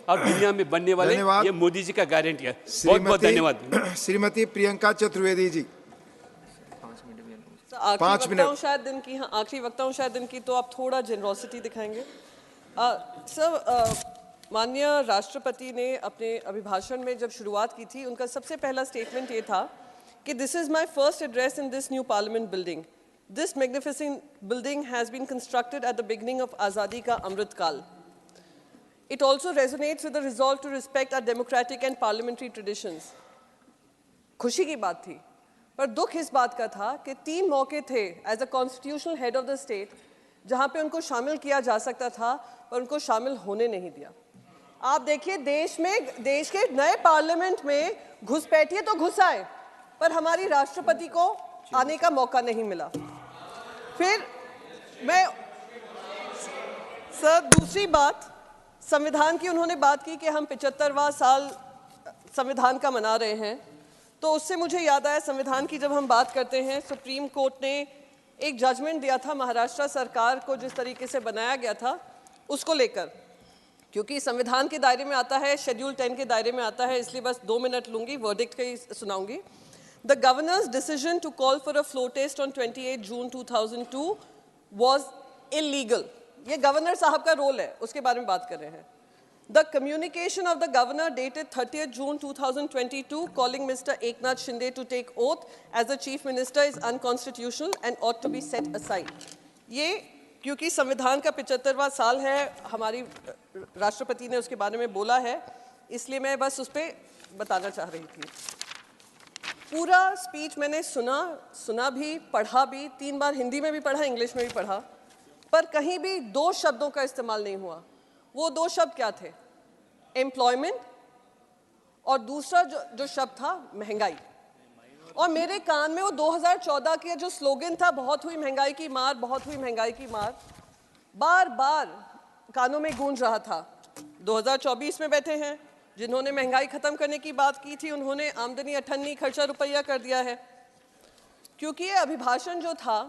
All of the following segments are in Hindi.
और दुनिया में बनने वाले ये मोदी जी का गारंटी है। बहुत बहुत धन्यवाद। श्रीमती प्रियंका चतुर्वेदी जी, 5 मिनट। शायद दिन की, हाँ आखिरी वक्ता हूँ शायद दिन की, तो आप थोड़ा जेनरोसिटी दिखाएंगे। सर, माननीय राष्ट्रपति ने अपने अभिभाषण में जब शुरुआत की थी, उनका सबसे पहला स्टेटमेंट ये था कि this is my first address in this new parliament building. This magnificent building has been constructed at the beginning of Azadi ka अमृत काल। It also resonates with the resolve to respect our democratic and parliamentary traditions. खुशी की बात थी, पर दुख इस बात का था कि 3 मौके थे as a constitutional head of the state जहां पे उनको शामिल किया जा सकता था, पर उनको शामिल होने नहीं दिया। आप देखिए, देश के नए पार्लियामेंट में घुसपैठिए तो घुस आए, पर हमारी राष्ट्रपति को आने का मौका नहीं मिला। फिर मैं सर, दूसरी बात, संविधान की उन्होंने बात की कि हम 75वां साल संविधान का मना रहे हैं, तो उससे मुझे याद आया, संविधान की जब हम बात करते हैं, सुप्रीम कोर्ट ने एक जजमेंट दिया था महाराष्ट्र सरकार को जिस तरीके से बनाया गया था उसको लेकर, क्योंकि संविधान के दायरे में आता है, शेड्यूल 10 के दायरे में आता है, इसलिए बस 2 मिनट लूंगी, वर्डिक्ट का ही सुनाऊंगी। The governor's decision to call for a floor test on 28 June 2002 was illegal. ये गवर्नर साहब का रोल है, उसके बारे में बात कर रहे हैं। The communication of the governor dated 30 June 2022 calling mister Eknath Shinde to take oath as the chief minister is unconstitutional and ought to be set aside. ये क्योंकि संविधान का 75वां साल है, हमारी राष्ट्रपति ने उसके बारे में बोला है, इसलिए मैं बस उस पर बताना चाह रही थी। पूरा स्पीच मैंने सुना भी, पढ़ा भी, 3 बार हिंदी में भी पढ़ा, इंग्लिश में भी पढ़ा, पर कहीं भी 2 शब्दों का इस्तेमाल नहीं हुआ। वो 2 शब्द क्या थे? एम्प्लॉयमेंट, और दूसरा जो शब्द था महंगाई। और मेरे कान में वो 2014 के जो स्लोगन था, बहुत हुई महंगाई की मार, बहुत हुई महंगाई की मार, बार बार कानों में गूंज रहा था। 2024 में बैठे हैं, जिन्होंने महंगाई खत्म करने की बात की थी, उन्होंने आमदनी अठन्नी, खर्चा रुपया कर दिया है। क्योंकि ये अभिभाषण जो था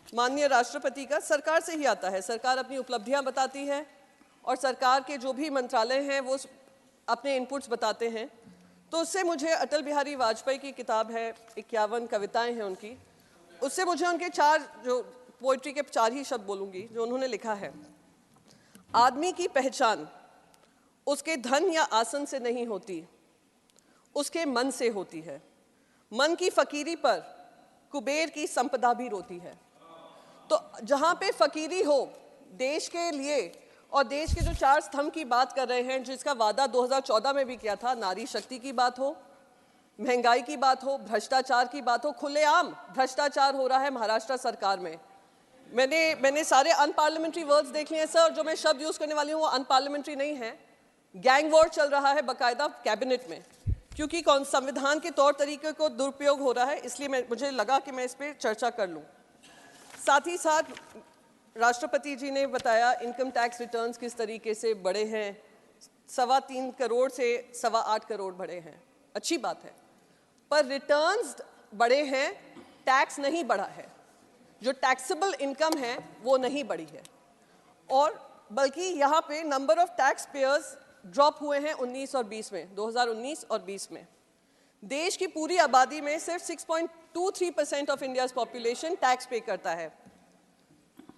माननीय राष्ट्रपति का सरकार से ही आता है, सरकार अपनी उपलब्धियां बताती है और सरकार के जो भी मंत्रालय हैं वो अपने इनपुट्स बताते हैं। तो उससे मुझे अटल बिहारी वाजपेयी की किताब है, 51 कविताएं हैं उनकी, उससे मुझे उनके 4 जो पोइट्री के 4 ही शब्द बोलूँगी जो उन्होंने लिखा है। आदमी की पहचान उसके धन या आसन से नहीं होती, उसके मन से होती है। मन की फकीरी पर कुबेर की संपदा भी रोती है। तो जहाँ पे फकीरी हो देश के लिए, और देश के जो 4 स्तंभ की बात कर रहे हैं, जिसका वादा 2014 में भी किया था, नारी शक्ति की बात हो, महंगाई की बात हो, भ्रष्टाचार की बात हो, खुलेआम भ्रष्टाचार हो रहा है महाराष्ट्र सरकार में। मैंने सारे अनपार्लियामेंट्री वर्ड्स देख लिए हैं सर, जो मैं शब्द यूज़ करने वाली हूँ वो अनपार्लियामेंट्री नहीं है। गैंग वॉर चल रहा है बाकायदा कैबिनेट में, क्योंकि संविधान के तौर तरीके को दुरुपयोग हो रहा है, इसलिए मुझे लगा कि मैं इस पर चर्चा कर लूँ। साथ ही साथ राष्ट्रपति जी ने बताया इनकम टैक्स रिटर्न्स किस तरीके से बढ़े हैं, 3.25 करोड़ से 8.25 करोड़ बढ़े हैं, अच्छी बात है, पर रिटर्न्स बढ़े हैं, टैक्स नहीं बढ़ा है। जो टैक्सेबल इनकम है वो नहीं बढ़ी है, और बल्कि यहाँ पे number of tax payers drop हुए हैं 19 और 20 में, 2019 और 20 में। देश की पूरी आबादी में सिर्फ 6.23% ऑफ इंडियाज पॉपुलेशन टैक्स पे करता है।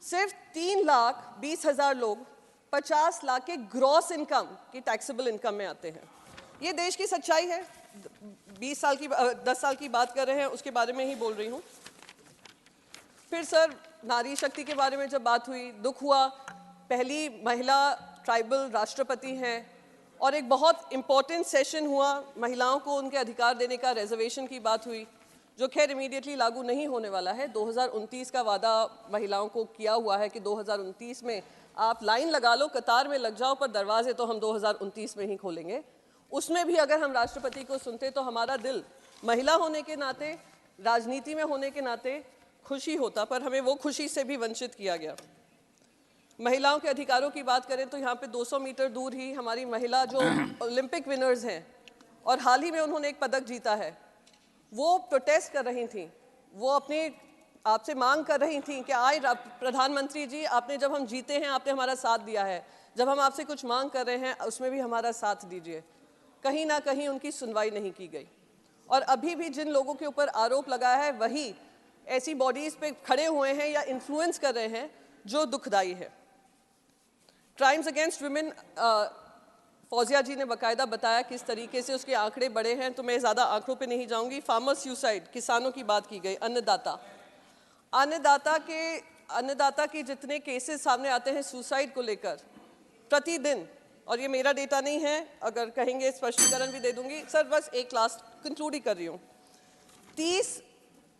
सिर्फ 3,20,000 लोग 50 लाख के ग्रॉस इनकम की टैक्सेबल इनकम में आते हैं। ये देश की सच्चाई है। 10 साल की बात कर रहे हैं, उसके बारे में ही बोल रही हूँ। फिर सर, नारी शक्ति के बारे में जब बात हुई, दुख हुआ, पहली महिला ट्राइबल राष्ट्रपति हैं, और एक बहुत इम्पोर्टेंट सेशन हुआ, महिलाओं को उनके अधिकार देने का, रिजर्वेशन की बात हुई, जो खैर इमीडिएटली लागू नहीं होने वाला है। 2029 का वादा महिलाओं को किया हुआ है कि 2029 में आप लाइन लगा लो, कतार में लग जाओ, पर दरवाजे तो हम 2029 में ही खोलेंगे। उसमें भी अगर हम राष्ट्रपति को सुनते तो हमारा दिल महिला होने के नाते, राजनीति में होने के नाते खुशी होता, पर हमें वो खुशी से भी वंचित किया गया। महिलाओं के अधिकारों की बात करें तो यहाँ पे 200 मीटर दूर ही हमारी महिला जो ओलंपिक विनर्स हैं, और हाल ही में उन्होंने एक पदक जीता है, वो प्रोटेस्ट कर रही थी, वो अपने आपसे मांग कर रही थी कि आए प्रधानमंत्री जी, आपने जब हम जीते हैं आपने हमारा साथ दिया है, जब हम आपसे कुछ मांग कर रहे हैं उसमें भी हमारा साथ दीजिए। कहीं ना कहीं उनकी सुनवाई नहीं की गई और अभी भी जिन लोगों के ऊपर आरोप लगाया है वही ऐसी बॉडीज पे खड़े हुए हैं या इन्फ्लुएंस कर रहे हैं, जो दुखदाई है। क्राइम्स अगेंस्ट वुमेन, फौजिया जी ने बाकायदा बताया किस तरीके से उसके आंकड़े बढ़े हैं, तो मैं ज़्यादा आंकड़ों पे नहीं जाऊंगी। फार्मर सुसाइड, किसानों की बात की गई, अन्नदाता के जितने केसेस सामने आते हैं सुसाइड को लेकर प्रतिदिन, और ये मेरा डेटा नहीं है, अगर कहेंगे स्पष्टीकरण भी दे दूंगी सर। बस एक लास्ट कंक्लूड ही कर रही हूँ।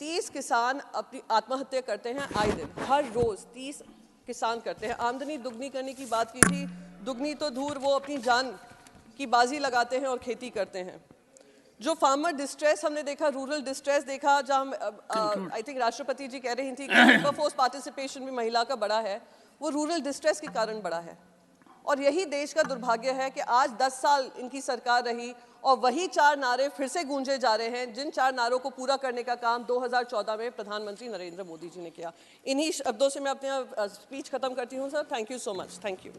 30 किसान अपनी आत्महत्या करते हैं आए दिन, हर रोज 30 किसान करते हैं। आमदनी दुगनी करने की बात की थी, दुगनी तो दूर, वो अपनी जान की बाजी लगाते हैं और खेती करते हैं। जो फार्मर डिस्ट्रेस हमने देखा, रूरल डिस्ट्रेस देखा, जहाँ आई थिंक राष्ट्रपति जी कह रही थी कि लेबर फोर्स पार्टिसिपेशन भी महिला का बड़ा है, वो रूरल डिस्ट्रेस के कारण बड़ा है। और यही देश का दुर्भाग्य है कि आज 10 साल इनकी सरकार रही और वही 4 नारे फिर से गूंजे जा रहे हैं, जिन 4 नारों को पूरा करने का काम 2014 में प्रधानमंत्री नरेंद्र मोदी जी ने किया। इन्हीं शब्दों से मैं अपना स्पीच खत्म करती हूँ sir. Thank you so much. Thank you.